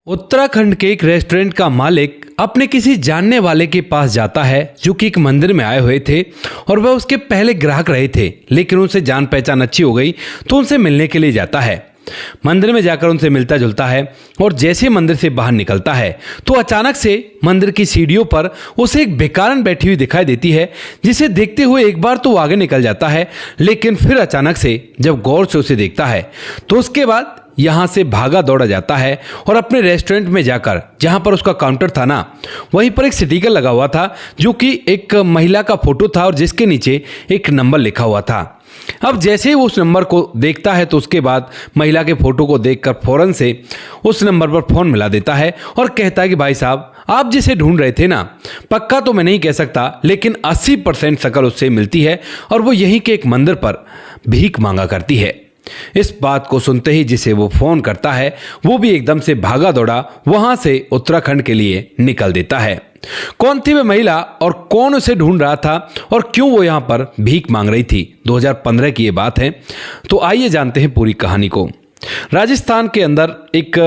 उत्तराखंड के एक रेस्टोरेंट का मालिक अपने किसी जानने वाले के पास जाता है जो कि एक मंदिर में आए हुए थे और वह उसके पहले ग्राहक रहे थे, लेकिन उनसे जान पहचान अच्छी हो गई तो उनसे मिलने के लिए जाता है। मंदिर में जाकर उनसे मिलता जुलता है और जैसे मंदिर से बाहर निकलता है तो अचानक से मंदिर की सीढ़ियों पर उसे एक भिखारन बैठी हुई दिखाई देती है, जिसे देखते हुए एक बार तो वो आगे निकल जाता है, लेकिन फिर अचानक से जब गौर से उसे देखता है तो उसके बाद यहाँ से भागा दौड़ा जाता है और अपने रेस्टोरेंट में जाकर जहाँ पर उसका काउंटर था ना, वहीं पर एक स्टिकर लगा हुआ था जो कि एक महिला का फोटो था और जिसके नीचे एक नंबर लिखा हुआ था। अब जैसे ही वो उस नंबर को देखता है तो उसके बाद महिला के फोटो को देखकर फौरन से उस नंबर पर फोन मिला देता है और कहता है कि भाई साहब, आप जिसे ढूंढ रहे थे ना, पक्का तो मैं नहीं कह सकता लेकिन 80% शक्ल उससे मिलती है और वो यहीं के एक मंदिर पर भीख मांगा करती है। इस बात को सुनते ही जिसे वो फोन करता है वो भी एकदम से भागा दौड़ा वहां से उत्तराखंड के लिए निकल देता है। कौन थी वह महिला और कौन उसे ढूंढ रहा था और क्यों वो यहां पर भीख मांग रही थी, 2015 की ये बात है। तो आइए जानते हैं पूरी कहानी को। राजस्थान के अंदर एक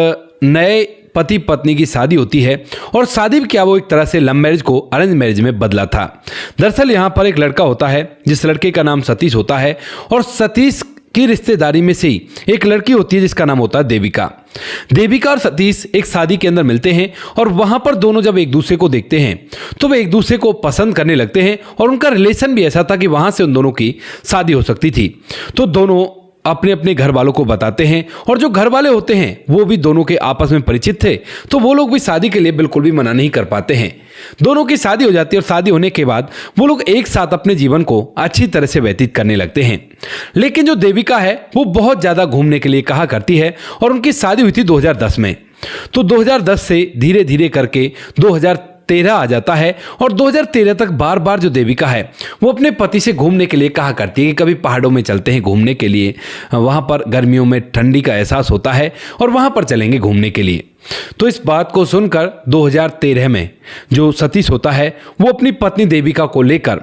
नए पति पत्नी की शादी होती है और शादी भी क्या, वो एक तरह से लव मैरिज को अरेंज मैरिज में बदला था। दरअसल यहाँ पर एक लड़का होता है जिस लड़के का नाम सतीश होता है और सतीश की रिश्तेदारी में से ही एक लड़की होती है जिसका नाम होता है देविका। देविका और सतीश एक शादी के अंदर मिलते हैं और वहां पर दोनों जब एक दूसरे को देखते हैं तो वे एक दूसरे को पसंद करने लगते हैं और उनका रिलेशन भी ऐसा था कि वहां से उन दोनों की शादी हो सकती थी। तो दोनों अपने अपने घर वालों को बताते हैं और जो घर वाले होते हैं वो भी दोनों के आपस में परिचित थे, तो वो लोग भी शादी के लिए बिल्कुल भी मना नहीं कर पाते हैं। दोनों की शादी हो जाती है और शादी होने के बाद वो लोग एक साथ अपने जीवन को अच्छी तरह से व्यतीत करने लगते हैं। लेकिन जो देविका है वो बहुत ज़्यादा घूमने के लिए कहा करती है और उनकी शादी हुई थी 2010 में। तो 2010 से धीरे धीरे करके 2013 आ जाता है और 2013 तक बार बार जो देविका है वो अपने पति से घूमने के लिए कहा करती है कि कभी पहाड़ों में चलते हैं घूमने के लिए, वहाँ पर गर्मियों में ठंडी का एहसास होता है और वहाँ पर चलेंगे घूमने के लिए। तो इस बात को सुनकर 2013 में जो सतीश होता है वो अपनी पत्नी देविका को लेकर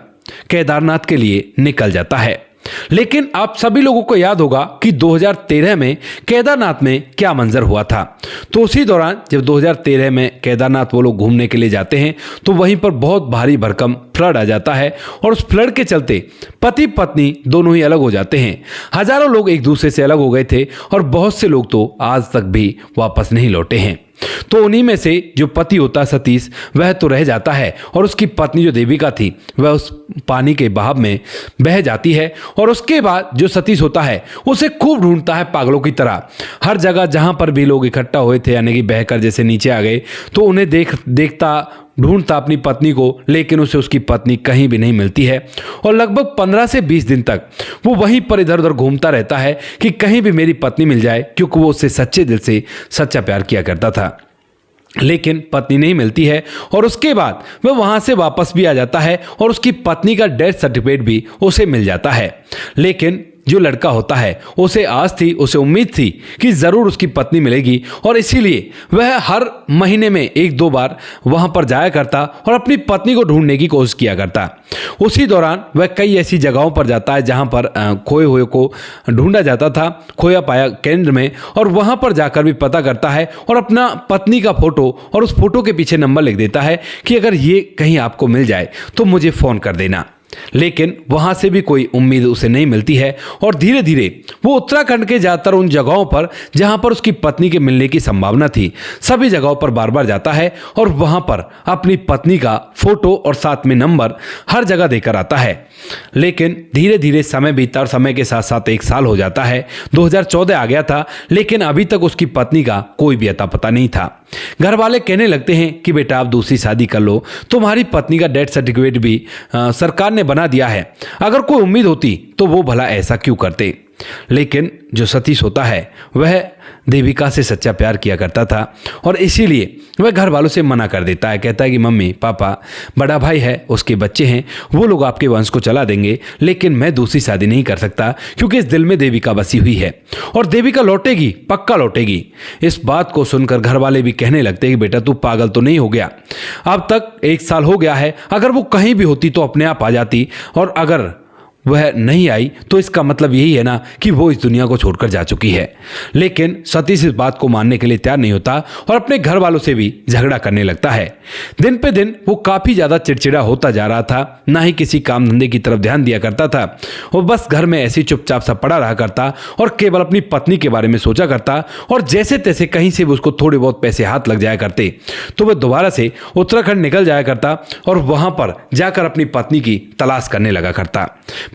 केदारनाथ के लिए निकल जाता है। लेकिन आप सभी लोगों को याद होगा कि 2013 में केदारनाथ में क्या मंजर हुआ था। तो उसी दौरान जब 2013 में केदारनाथ वो लोग घूमने के लिए जाते हैं तो वहीं पर बहुत भारी भरकम फ्लड आ जाता है और उस फ्लड के चलते पति पत्नी दोनों ही अलग हो जाते हैं। हजारों लोग एक दूसरे से अलग हो गए थे और बहुत से लोग तो आज तक भी वापस नहीं लौटे हैं। तो उन्हीं में से जो पति होता सतीश वह तो रह जाता है और उसकी पत्नी जो देविका थी वह उस पानी के बहाव में बह जाती है और उसके बाद जो सतीश होता है उसे खूब ढूंढता है पागलों की तरह। हर जगह जहां पर भी लोग इकट्ठा हुए थे यानी कि बहकर जैसे नीचे आ गए तो उन्हें देखता ढूंढता अपनी पत्नी को, लेकिन उसे उसकी पत्नी कहीं भी नहीं मिलती है और लगभग 15 से 20 दिन तक वो वहीं पर इधर उधर घूमता रहता है कि कहीं भी मेरी पत्नी मिल जाए, क्योंकि वो उससे सच्चे दिल से सच्चा प्यार किया करता था। लेकिन पत्नी नहीं मिलती है और उसके बाद वह वहां से वापस भी आ जाता है और उसकी पत्नी का डेथ सर्टिफिकेट भी उसे मिल जाता है। लेकिन जो लड़का होता है उसे आस थी, उसे उम्मीद थी कि जरूर उसकी पत्नी मिलेगी और इसीलिए वह हर महीने में 1-2 बार वहां पर जाया करता और अपनी पत्नी को ढूंढने की कोशिश किया करता। उसी दौरान वह कई ऐसी जगहों पर जाता है जहां पर खोए हुए को ढूंढा जाता था, खोया पाया केंद्र में, और वहां पर जाकर भी पता करता है और अपना पत्नी का फोटो और उस फोटो के पीछे नंबर लिख देता है कि अगर ये कहीं आपको मिल जाए तो मुझे फोन कर देना। लेकिन वहां से भी कोई उम्मीद उसे नहीं मिलती है और धीरे धीरे वो उत्तराखंड के ज्यादातर उन जगहों पर जहां पर उसकी पत्नी के मिलने की संभावना थी सभी जगहों पर बार बार जाता है और वहां पर अपनी पत्नी का फोटो और साथ में नंबर हर जगह देकर आता है। लेकिन धीरे धीरे समय बीता और समय के साथ साथ 1 साल हो जाता है। 2014 आ गया था लेकिन अभी तक उसकी पत्नी का कोई भी अता पता नहीं था। घर वाले कहने लगते हैं कि बेटा आप दूसरी शादी कर लो, तुम्हारी पत्नी का डेथ सर्टिफिकेट भी सरकार ने बना दिया है, अगर कोई उम्मीद होती तो वो भला ऐसा क्यों करते। लेकिन जो सतीश होता है वह देविका से सच्चा प्यार किया करता था और इसीलिए वह घर वालों से मना कर देता है। कहता है कि मम्मी पापा, बड़ा भाई है, उसके बच्चे हैं, वो लोग आपके वंश को चला देंगे, लेकिन मैं दूसरी शादी नहीं कर सकता क्योंकि इस दिल में देविका बसी हुई है और देविका लौटेगी, पक्का लौटेगी। इस बात को सुनकर घर वाले भी कहने लगते हैं कि बेटा तू पागल तो नहीं हो गया, अब तक 1 साल हो गया है, अगर वो कहीं भी होती तो अपने आप आ जाती और अगर वह नहीं आई तो इसका मतलब यही है ना कि वो इस दुनिया को छोड़कर जा चुकी है। लेकिन सतीश इस बात को मानने के लिए तैयार नहीं होता और अपने घर वालों से भी झगड़ा करने लगता है। दिन पे दिन वो काफी ज्यादा चिड़चिड़ा होता जा रहा था, ना ही किसी काम धंधे की तरफ ध्यान दिया करता था। वो बस घर में ऐसी चुपचाप सा पड़ा रहा करता और केवल अपनी पत्नी के बारे में सोचा करता, और जैसे तैसे कहीं से भी उसको थोड़े बहुत पैसे हाथ लग जाया करते तो वह दोबारा से उत्तराखंड निकल जाया करता और वहां पर जाकर अपनी पत्नी की तलाश करने लगा करता।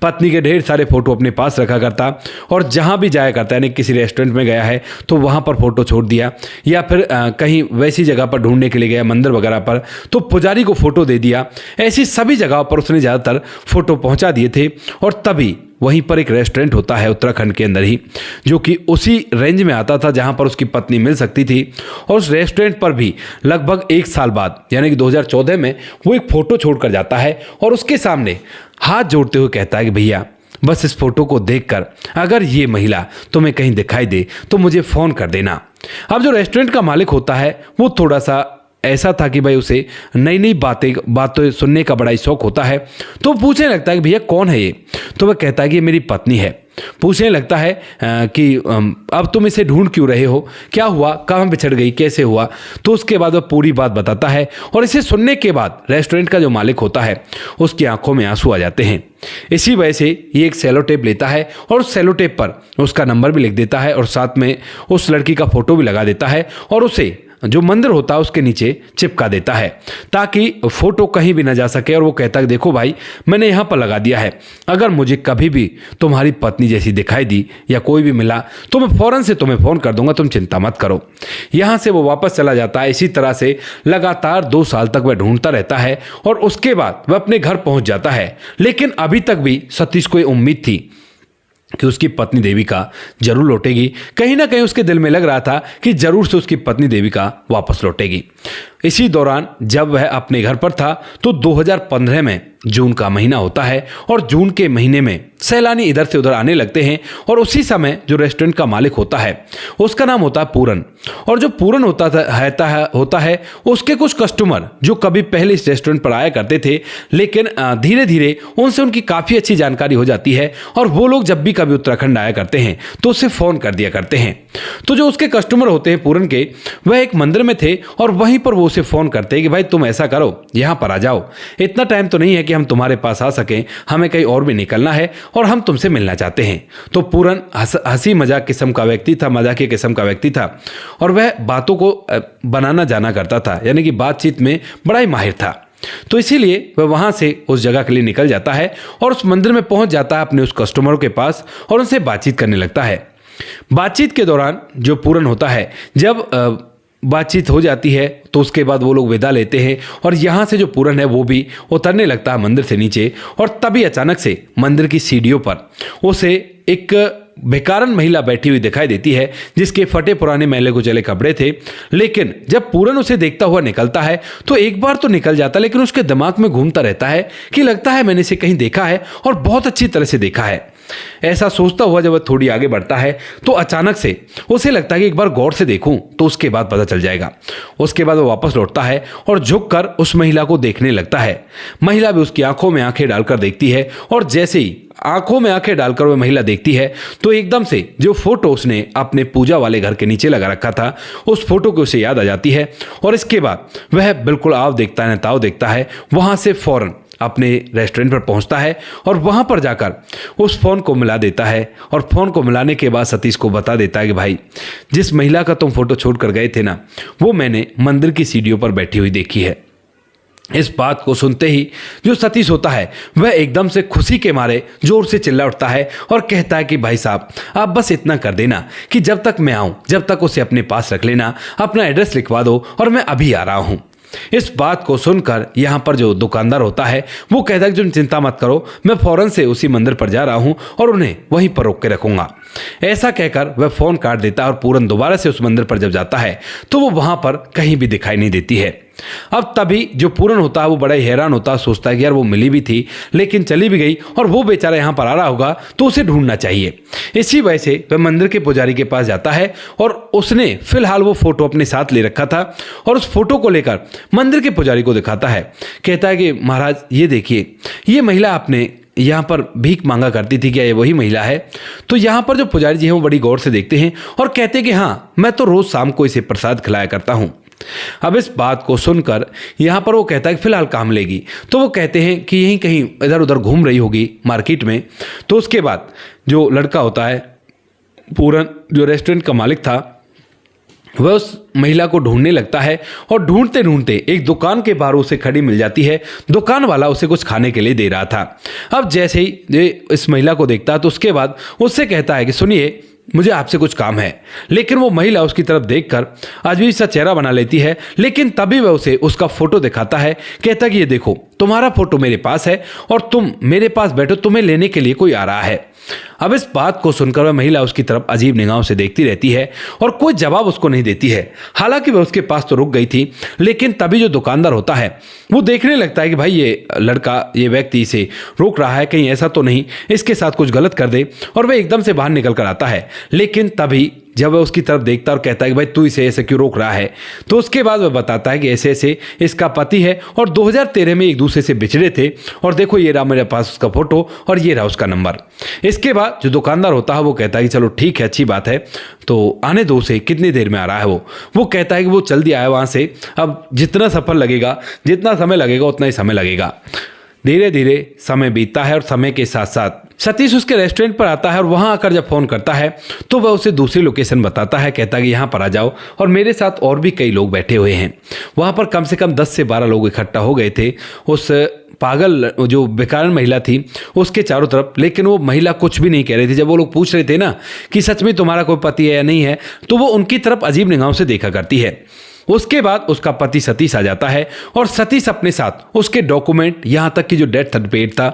पत्नी के ढेर सारे फोटो अपने पास रखा करता और जहां भी जाया करता, यानी किसी रेस्टोरेंट में गया है तो वहां पर फोटो छोड़ दिया, या फिर कहीं वैसी जगह पर ढूंढने के लिए गया मंदिर वगैरह पर तो पुजारी को फोटो दे दिया। ऐसी सभी जगहों पर उसने ज्यादातर फोटो पहुंचा दिए थे। और तभी वहीं पर एक रेस्टोरेंट होता है उत्तराखंड के अंदर ही, जो कि उसी रेंज में आता था जहां पर उसकी पत्नी मिल सकती थी। और उस रेस्टोरेंट पर भी लगभग 1 साल बाद, यानी कि 2014 में वो एक फोटो छोड़कर जाता है और उसके सामने हाथ जोड़ते हुए कहता है कि भैया बस इस फोटो को देखकर अगर ये महिला तुम्हें कहीं दिखाई दे तो मुझे फोन कर देना। अब जो रेस्टोरेंट का मालिक होता है वो थोड़ा सा ऐसा था कि भाई उसे नई नई बातें सुनने का बड़ा ही शौक होता है, तो पूछने लगता है कि भैया कौन है ये? तो वह कहता है कि ये मेरी पत्नी है। पूछने लगता है कि अब तुम इसे ढूंढ क्यों रहे हो, क्या हुआ, कहाँ बिछड़ गई, कैसे हुआ? तो उसके बाद वह पूरी बात बताता है और इसे सुनने के बाद रेस्टोरेंट का जो मालिक होता है उसकी आंखों में आंसू आ जाते हैं। इसी वजह से ये एक सेलो टेप लेता है और उस सेलो टेप पर उसका नंबर भी लिख देता है और साथ में उस लड़की का फोटो भी लगा देता है और उसे जो मंदिर होता है उसके नीचे चिपका देता है ताकि फोटो कहीं भी ना जा सके। और वो कहता है देखो भाई, मैंने यहाँ पर लगा दिया है, अगर मुझे कभी भी तुम्हारी पत्नी जैसी दिखाई दी या कोई भी मिला तो मैं फौरन से तुम्हें फ़ोन कर दूंगा, तुम चिंता मत करो। यहाँ से वो वापस चला जाता है। इसी तरह से लगातार 2 साल तक वह ढूंढता रहता है और उसके बाद वह अपने घर पहुँच जाता है। लेकिन अभी तक भी सतीश को ये उम्मीद थी कि उसकी पत्नी देविका जरूर लौटेगी। कहीं ना कहीं उसके दिल में लग रहा था कि जरूर से उसकी पत्नी देविका वापस लौटेगी। इसी दौरान जब वह अपने घर पर था तो 2015 में जून का महीना होता है और जून के महीने में सैलानी इधर से उधर आने लगते हैं। और उसी समय जो रेस्टोरेंट का मालिक होता है उसका नाम होता है पूरन, और जो पूरन होता है उसके कुछ कस्टमर जो कभी पहले इस रेस्टोरेंट पर आया करते थे, लेकिन धीरे धीरे उनसे उनकी काफ़ी अच्छी जानकारी हो जाती है और वो लोग जब भी कभी उत्तराखंड आया करते हैं तो उससे फ़ोन कर दिया करते हैं। तो जो उसके कस्टमर होते हैं पूरन के, वह एक मंदिर में थे और वहीं पर वो उसे फ़ोन करते हैं कि भाई तुम ऐसा करो, यहाँ पर आ जाओ, इतना टाइम तो नहीं है कि हम तुम्हारे पास आ सकें, हमें कहीं और भी निकलना है और हम तुमसे मिलना चाहते हैं। तो पूरन हंसी मजाक किस्म का व्यक्ति था, मजाकिया किस्म का व्यक्ति था और वह बातों को बनाना जाना करता था, यानी कि बातचीत में बड़ा ही माहिर था। तो इसीलिए वह वहां से उस जगह के लिए निकल जाता है और उस मंदिर में पहुंच जाता है अपने उस कस्टमरों के पास और उनसे बातचीत करने लगता है। बातचीत के दौरान जो पूरन होता है, जब बातचीत हो जाती है तो उसके बाद वो लोग विदा लेते हैं और यहाँ से जो पूरन है वो भी उतरने लगता है मंदिर से नीचे। और तभी अचानक से मंदिर की सीढ़ियों पर उसे एक बेकारन महिला बैठी हुई दिखाई देती है जिसके फटे पुराने मैले कुचले कपड़े थे। लेकिन जब पूरन उसे देखता हुआ निकलता है तो एक बार तो निकल जाता, लेकिन उसके दिमाग में घूमता रहता है कि लगता है मैंने इसे कहीं देखा है और बहुत अच्छी तरह से देखा है। ऐसा सोचता हुआ जब वह थोड़ी आगे बढ़ता है तो अचानक से उसे लगता है कि एक बार गौर से देखूं तो उसके बाद पता चल जाएगा। उसके बाद वह वापस लौटता है और झुककर उस महिला को देखने लगता है। महिला भी उसकी आंखों में आंखें डालकर देखती है और जैसे ही आंखों में आंखें डालकर वह महिला देखती है तो एकदम से जो फोटो उसने अपने पूजा वाले घर के नीचे लगा रखा था उस फोटो की उसे याद आ जाती है। और इसके बाद वह बिल्कुल आव देखता है, ताव देखता है, वहां से फौरन अपने रेस्टोरेंट पर पहुंचता है और वहां पर जाकर उस फोन को मिला देता है। और फोन को मिलाने के बाद सतीश को बता देता है कि भाई जिस महिला का तुम फोटो छोड़ कर गए थे ना, वो मैंने मंदिर की सीढ़ियों पर बैठी हुई देखी है। इस बात को सुनते ही जो सतीश होता है वह एकदम से खुशी के मारे जोर से चिल्ला उठता है और कहता है कि भाई साहब आप बस इतना कर देना कि जब तक मैं आऊं जब तक उसे अपने पास रख लेना, अपना एड्रेस लिखवा दो और मैं अभी आ रहा हूं। इस बात को सुनकर यहाँ पर जो दुकानदार होता है वो कहता है कि तुम चिंता मत करो, मैं फौरन से उसी मंदिर पर जा रहा हूँ और उन्हें वहीं पर रोक के रखूंगा। ऐसा कहकर वह फोन काट देता है और पूरन दोबारा से उस मंदिर पर जब जाता है तो वो वहां पर कहीं भी दिखाई नहीं देती है। अब तभी जो पूरन होता है वो बड़ा ही हैरान होता है, सोचता है कि यार वो मिली भी थी लेकिन चली भी गई और वो बेचारा यहाँ पर आ रहा होगा तो उसे ढूंढना चाहिए। इसी वजह से वह मंदिर के पुजारी के पास जाता है और उसने फिलहाल वो फोटो अपने साथ ले रखा था और उस फोटो को लेकर मंदिर के पुजारी को दिखाता है। कहता है कि महाराज ये देखिए, ये महिला आपने यहाँ पर भीख मांगा करती थी, क्या ये वही महिला है? तो यहाँ पर जो पुजारी जी हैं वो बड़ी गौर से देखते हैं और कहते हैं कि हाँ, मैं तो रोज शाम को इसे प्रसाद खिलाया करता हूँ। अब इस बात को सुनकर यहाँ पर वो कहता है कि फिलहाल काम लेगी। तो वो कहते हैं कि यहीं कहीं इधर उधर घूम रही होगी मार्केट में। तो उसके बाद जो लड़का होता है, पूरन जो रेस्टोरेंट का मालिक था, वह उस महिला को ढूंढने लगता है और ढूंढते ढूंढते एक दुकान के बाहर उसे खड़ी मिल जाती है। दुकान वाला उसे कुछ खाने के लिए दे रहा था। अब जैसे ही ये इस महिला को देखता है तो उसके बाद उससे कहता है कि सुनिए, मुझे आपसे कुछ काम है। लेकिन वो महिला उसकी तरफ देखकर अजीब सा चेहरा बना लेती है। लेकिन तभी वह उसे उसका फोटो दिखाता है, कहता कि ये देखो, तुम्हारा फोटो मेरे पास है और तुम मेरे पास बैठो, तुम्हें लेने के लिए कोई आ रहा है। अब इस बात को सुनकर वह महिला उसकी तरफ अजीब निगाहों से देखती रहती है और कोई जवाब उसको नहीं देती है। हालांकि वह उसके पास तो रुक गई थी, लेकिन तभी जो दुकानदार होता है वो देखने लगता है कि भाई ये लड़का, ये व्यक्ति इसे रोक रहा है, कहीं ऐसा तो नहीं इसके साथ कुछ गलत कर दे। और वह एकदम से बाहर निकल कर आता है। लेकिन तभी जब वह उसकी तरफ देखता है और कहता है कि भाई तू इसे ऐसे क्यों रोक रहा है, तो उसके बाद वह बताता है कि ऐसे ऐसे इसका पति है और 2013 में एक दूसरे से बिछड़े थे और देखो ये रहा मेरे पास उसका फोटो और ये रहा उसका नंबर। इसके बाद जो दुकानदार होता है वो कहता है कि चलो ठीक है, अच्छी बात है, तो आने दो उसे, कितनी देर में आ रहा है वो कहता है कि वो जल्दी आया वहाँ से, अब जितना सफर लगेगा, जितना समय लगेगा उतना ही समय लगेगा। धीरे धीरे समय बीतता है और समय के साथ साथ सतीश उसके रेस्टोरेंट पर आता है और वहां आकर जब फोन करता है तो वह उसे दूसरी लोकेशन बताता है। कहता है कि यहाँ पर आ जाओ और मेरे साथ और भी कई लोग बैठे हुए हैं। वहां पर कम से कम 10 से 12 लोग इकट्ठा हो गए थे उस पागल जो बेकार महिला थी उसके चारों तरफ। लेकिन वो महिला कुछ भी नहीं कह रही थी। जब वो लोग पूछ रहे थे ना कि सच में तुम्हारा कोई पति है या नहीं है, तो वो उनकी तरफ अजीब निगाहों से देखा करती है। उसके बाद उसका पति सतीश आ जाता है और सतीश अपने साथ उसके डॉक्यूमेंट, यहाँ तक कि जो डेथ सर्टिफिकेट था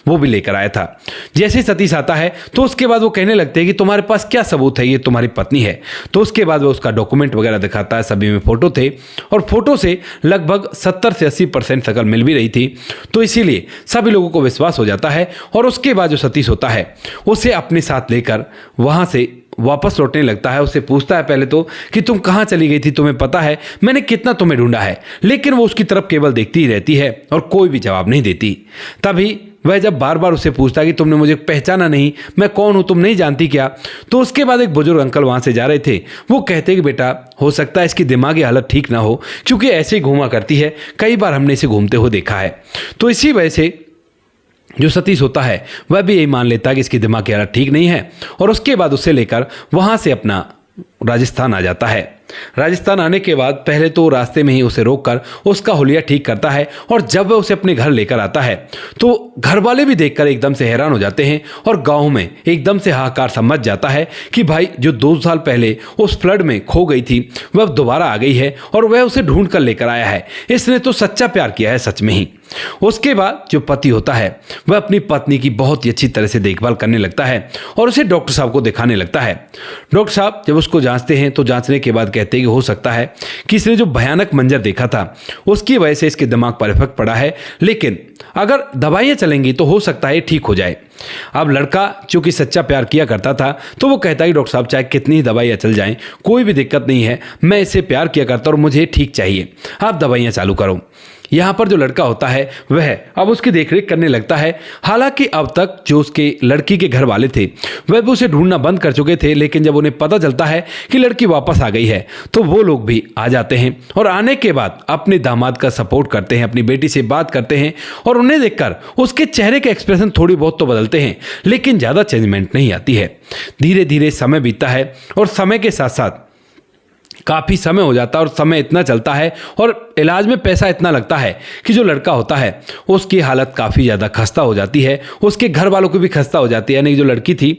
वो भी लेकर आया था। जैसे ही सतीश आता है तो उसके बाद वो कहने लगते हैं कि तुम्हारे पास क्या सबूत है, ये तुम्हारी पत्नी है। तो उसके बाद वो उसका डॉक्यूमेंट वगैरह दिखाता है, सभी में फोटो थे और फोटो से लगभग 70 से 80% शक्ल मिल भी रही थी। तो इसीलिए सभी लोगों को विश्वास हो जाता है और उसके बाद जो सतीश होता है उसे अपने साथ लेकर वहाँ से वापस लौटने लगता है। उससे पूछता है पहले तो कि तुम कहाँ चली गई थी, तुम्हें पता है मैंने कितना तुम्हें ढूंढा है। लेकिन वो उसकी तरफ केवल देखती ही रहती है और कोई भी जवाब नहीं देती। तभी वह जब बार बार उससे पूछता है कि तुमने मुझे पहचाना नहीं, मैं कौन हूँ, तुम नहीं जानती क्या? तो उसके बाद एक बुजुर्ग अंकल वहाँ से जा रहे थे। वो कहते कि बेटा हो सकता है इसकी दिमागी हालत ठीक ना हो, क्योंकि ऐसे ही घूमा करती है, कई बार हमने इसे घूमते हुए देखा है। तो इसी वजह से जो सतीश होता है वह भी यही मान लेता है कि इसकी दिमाग की हालत ठीक नहीं है और उसके बाद उसे लेकर वहाँ से अपना राजस्थान आ जाता है। राजस्थान आने के बाद पहले तो रास्ते में ही उसे रोककर उसका हुलिया ठीक करता है और जब वह उसे अपने घर लेकर आता है तो घर वाले भी देखकर एकदम से हैरान हो जाते हैं और गांव में एकदम से हाहाकार सा मच जाता है कि भाई जो 2 साल पहले उस फ्लड में खो गई थी वह दोबारा आ गई है और वह उसे ढूंढ कर लेकर आया है। इसने तो सच्चा प्यार किया है सच में ही। उसके बाद जो पति होता है वह अपनी पत्नी की बहुत ही अच्छी तरह से देखभाल करने लगता है और उसे डॉक्टर साहब को दिखाने लगता है। डॉक्टर साहब जब उसको जांचते हैं तो जांचने के बाद कहते हैं कि हो सकता है कि इसने जो भयानक मंजर देखा था उसकी वजह से इसके दिमाग पर इफेक्ट पड़ा है, लेकिन अगर दवाइयां चलेंगी तो हो सकता है ठीक हो जाए। अब लड़का चूंकि सच्चा प्यार किया करता था तो वो कहता है कि डॉक्टर साहब चाहे कितनी ही दवाइयां चल जाएं कोई भी दिक्कत नहीं है, मैं इससे प्यार किया करता और मुझे ठीक चाहिए, आप दवाइयां चालू करो। यहाँ पर जो लड़का होता है वह अब उसकी देखरेख करने लगता है। हालांकि अब तक जो उसके लड़की के घर वाले थे वह भी उसे ढूंढना बंद कर चुके थे, लेकिन जब उन्हें पता चलता है कि लड़की वापस आ गई है तो वो लोग भी आ जाते हैं और आने के बाद अपने दामाद का सपोर्ट करते हैं, अपनी बेटी से बात करते हैं और उन्हें देखकर उसके चेहरे के एक्सप्रेशन थोड़ी बहुत तो बदलते हैं, लेकिन ज़्यादा चेंजमेंट नहीं आती है। धीरे धीरे समय बीतता है और समय के साथ साथ काफ़ी समय हो जाता है और समय इतना चलता है और इलाज में पैसा इतना लगता है कि जो लड़का होता है उसकी हालत काफ़ी ज़्यादा खस्ता हो जाती है, उसके घर वालों को भी खस्ता हो जाती है। यानी कि जो लड़की थी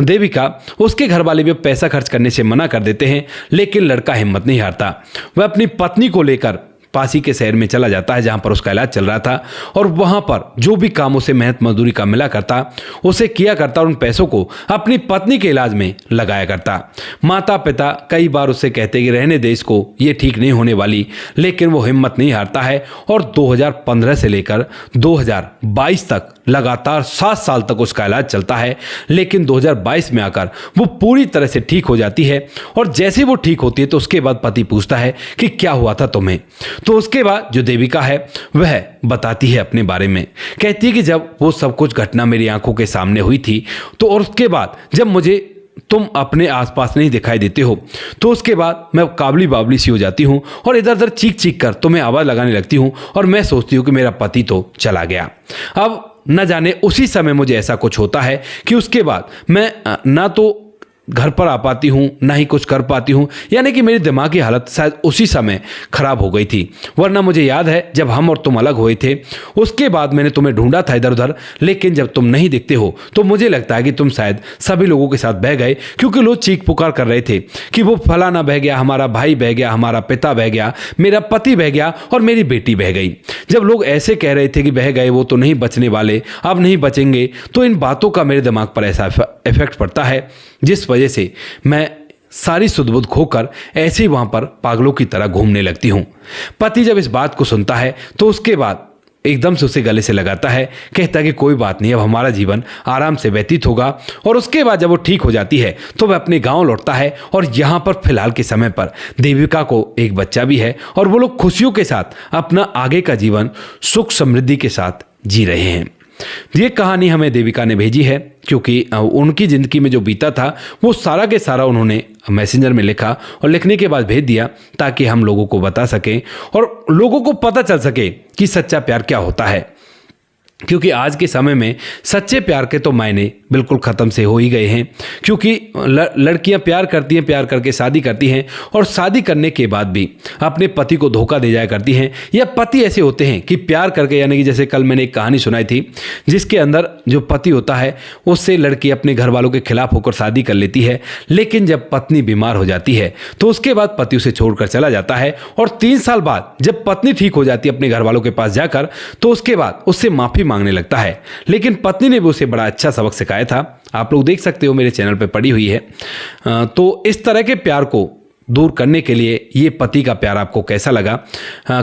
देविका, उसके घर वाले भी पैसा खर्च करने से मना कर देते हैं, लेकिन लड़का हिम्मत नहीं हारता। वह अपनी पत्नी को लेकर पास ही के शहर में चला जाता है जहां पर उसका इलाज चल रहा था और वहां पर जो भी काम उसे मेहनत मजदूरी का मिला करता उसे किया करता और उन पैसों को अपनी पत्नी के इलाज में लगाया करता। माता पिता कई बार उससे कहते कि रहने दे इसको, ये ठीक नहीं होने वाली, लेकिन वो हिम्मत नहीं हारता है और 2015 से लेकर 2022 तक लगातार 7 साल तक उसका इलाज चलता है, लेकिन 2022 में आकर वो पूरी तरह से ठीक हो जाती है। और जैसे वो ठीक होती है तो उसके बाद पति पूछता है कि क्या हुआ था तुम्हें। तो उसके बाद जो देविका है वह बताती है अपने बारे में, कहती है कि जब वो सब कुछ घटना मेरी आंखों के सामने हुई थी तो और उसके बाद जब मुझे तुम अपने आसपास नहीं दिखाई देते हो तो उसके बाद मैं काबली बाबली सी हो जाती हूँ और इधर उधर चीख चीख कर तुम्हें आवाज़ लगाने लगती हूँ और मैं सोचती हूँ कि मेरा पति तो चला गया। अब न जाने उसी समय मुझे ऐसा कुछ होता है कि उसके बाद मैं ना तो घर पर आ पाती हूँ ना ही कुछ कर पाती हूँ, यानी कि मेरी दिमाग की हालत शायद उसी समय खराब हो गई थी। वरना मुझे याद है जब हम और तुम अलग हुए थे उसके बाद मैंने तुम्हें ढूंढा था इधर उधर, लेकिन जब तुम नहीं दिखते हो तो मुझे लगता है कि तुम शायद सभी लोगों के साथ बह गए, क्योंकि लोग चीख पुकार कर रहे थे कि वो फलाना बह गया, हमारा भाई बह गया, हमारा पिता बह गया, मेरा पति बह गया और मेरी बेटी बह गई। जब लोग ऐसे कह रहे थे कि बह गए वो तो नहीं बचने वाले, अब नहीं बचेंगे, तो इन बातों का मेरे दिमाग पर ऐसा इफेक्ट पड़ता है जिस वजह से मैं सारी सुध-बुध खोकर ऐसे ही वहां पर पागलों की तरह घूमने लगती हूं। पति जब इस बात को सुनता है तो उसके बाद एकदम से उसे गले से लगाता है, कहता है कि कोई बात नहीं, अब हमारा जीवन आराम से व्यतीत होगा। और उसके बाद जब वो ठीक हो जाती है तो वह अपने गांव लौटता है और यहाँ पर फिलहाल के समय पर देविका को एक बच्चा भी है और वो लोग खुशियों के साथ अपना आगे का जीवन सुख समृद्धि के साथ जी रहे हैं। ये कहानी हमें देविका ने भेजी है क्योंकि उनकी ज़िंदगी में जो बीता था वो सारा के सारा उन्होंने मैसेंजर में लिखा और लिखने के बाद भेज दिया ताकि हम लोगों को बता सकें और लोगों को पता चल सके कि सच्चा प्यार क्या होता है। क्योंकि आज के समय में सच्चे प्यार के तो मायने बिल्कुल ख़त्म से हो ही गए हैं, क्योंकि लड़कियां प्यार करती हैं, प्यार करके शादी करती हैं और शादी करने के बाद भी अपने पति को धोखा दे जाया करती हैं, या पति ऐसे होते हैं कि प्यार करके, यानी कि जैसे कल मैंने एक कहानी सुनाई थी जिसके अंदर जो पति होता है उससे लड़की अपने घर वालों के खिलाफ होकर शादी कर लेती है, लेकिन जब पत्नी बीमार हो जाती है तो उसके बाद पति उसे छोड़कर चला जाता है और 3 साल बाद जब पत्नी ठीक हो जाती है अपने घर वालों के पास जाकर तो उसके बाद उससे माफ़ी मांगने लगता है, लेकिन पत्नी ने भी उसे बड़ा अच्छा सबक सिखाया था। आप लोग देख सकते हो मेरे चैनल पे पड़ी हुई है। तो इस तरह के प्यार को दूर करने के लिए ये पति का प्यार आपको कैसा लगा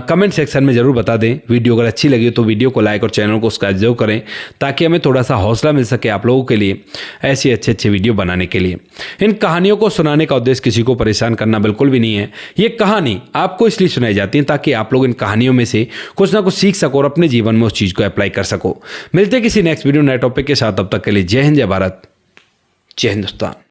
कमेंट सेक्शन में ज़रूर बता दें। वीडियो अगर अच्छी लगी तो वीडियो को लाइक और चैनल को सब्सक्राइब जरूर करें ताकि हमें थोड़ा सा हौसला मिल सके आप लोगों के लिए ऐसे अच्छे वीडियो बनाने के लिए। इन कहानियों को सुनाने का उद्देश्य किसी को परेशान करना बिल्कुल भी नहीं है। ये कहानी आपको इसलिए सुनाई जाती है ताकि आप लोग इन कहानियों में से कुछ ना कुछ सीख सको और अपने जीवन में उस चीज़ को अप्लाई कर सको। मिलते किसी नेक्स्ट वीडियो नए टॉपिक के साथ, तब तक के लिए जय हिंद, जय भारत, जय हिंदुस्तान।